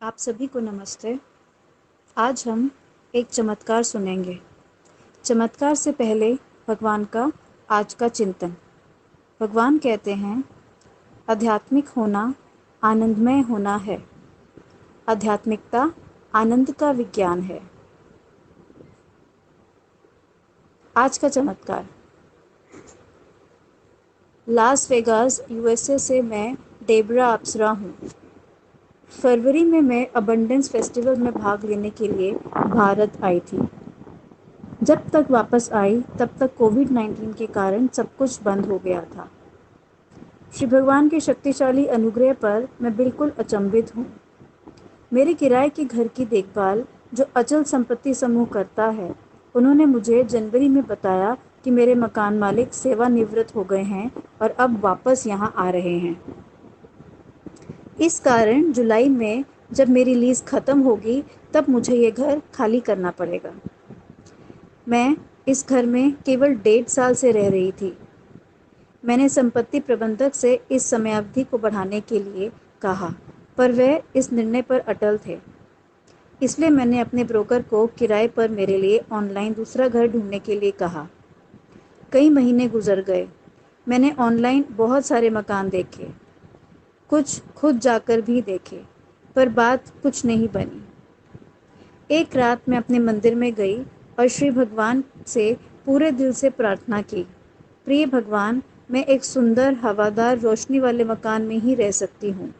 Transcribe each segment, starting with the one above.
आप सभी को नमस्ते। आज हम एक चमत्कार सुनेंगे। चमत्कार से पहले भगवान का आज का चिंतन। भगवान कहते हैं, आध्यात्मिक होना आनंदमय होना है। आध्यात्मिकता आनंद का विज्ञान है। आज का चमत्कार। लास वेगास यूएसए से मैं डेबरा अप्सरा हूँ। फरवरी में मैं अबंडेंस फेस्टिवल में भाग लेने के लिए भारत आई थी। जब तक वापस आई तब तक कोविड-19 के कारण सब कुछ बंद हो गया था। श्री भगवान के शक्तिशाली अनुग्रह पर मैं बिल्कुल अचंभित हूँ। मेरे किराए के घर की देखभाल जो अचल संपत्ति समूह करता है, उन्होंने मुझे जनवरी में बताया कि मेरे मकान मालिक सेवानिवृत्त हो गए हैं और अब वापस यहाँ आ रहे हैं। इस कारण जुलाई में जब मेरी लीज खत्म होगी तब मुझे ये घर खाली करना पड़ेगा। मैं इस घर में केवल 1.5 साल से रह रही थी। मैंने संपत्ति प्रबंधक से इस समयावधि को बढ़ाने के लिए कहा, पर वह इस निर्णय पर अटल थे। इसलिए मैंने अपने ब्रोकर को किराए पर मेरे लिए ऑनलाइन दूसरा घर ढूंढने के लिए कहा। कई महीने गुजर गए। मैंने ऑनलाइन बहुत सारे मकान देखे, कुछ खुद जाकर भी देखे, पर बात कुछ नहीं बनी। एक रात मैं अपने मंदिर में गई और श्री भगवान से पूरे दिल से प्रार्थना की, प्रिय भगवान, मैं एक सुंदर हवादार रोशनी वाले मकान में ही रह सकती हूँ।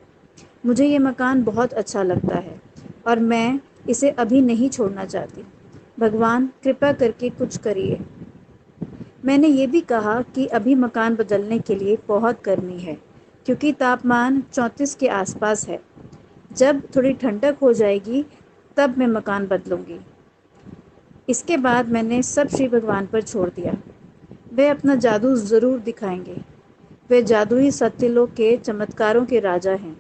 मुझे ये मकान बहुत अच्छा लगता है और मैं इसे अभी नहीं छोड़ना चाहती। भगवान कृपा करके कुछ करिए। मैंने ये भी कहा कि अभी मकान बदलने के लिए बहुत गर्मी है, क्योंकि तापमान 34 के आसपास है। जब थोड़ी ठंडक हो जाएगी तब मैं मकान बदलूंगी। इसके बाद मैंने सब श्री भगवान पर छोड़ दिया। वे अपना जादू ज़रूर दिखाएंगे। वे जादुई सत्यलोक के चमत्कारों के राजा हैं।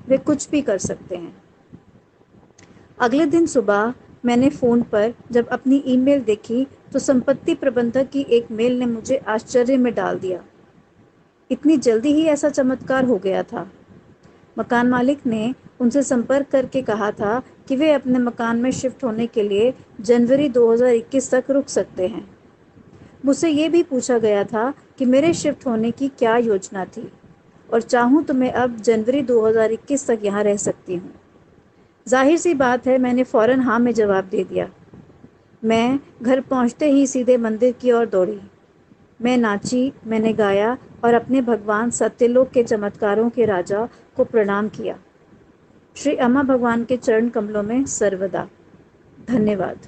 वे कुछ भी कर सकते हैं। अगले दिन सुबह मैंने फ़ोन पर जब अपनी ईमेल देखी तो संपत्ति प्रबंधक की एक मेल ने मुझे आश्चर्य में डाल दिया। इतनी जल्दी ही ऐसा चमत्कार हो गया था। मकान मालिक ने उनसे संपर्क करके कहा था कि वे अपने मकान में शिफ्ट होने के लिए जनवरी 2021 तक रुक सकते हैं। मुझसे ये भी पूछा गया था कि मेरे शिफ्ट होने की क्या योजना थी और चाहूँ तो मैं अब जनवरी 2021 तक यहाँ रह सकती हूँ। जाहिर सी बात है, मैंने फ़ौरन हाँ में जवाब दे दिया। मैं घर पहुँचते ही सीधे मंदिर की ओर दौड़ी। मैं नाची, मैंने गाया और अपने भगवान सत्यलोक के चमत्कारों के राजा को प्रणाम किया। श्री अम्मा भगवान के चरण कमलों में सर्वदा। धन्यवाद।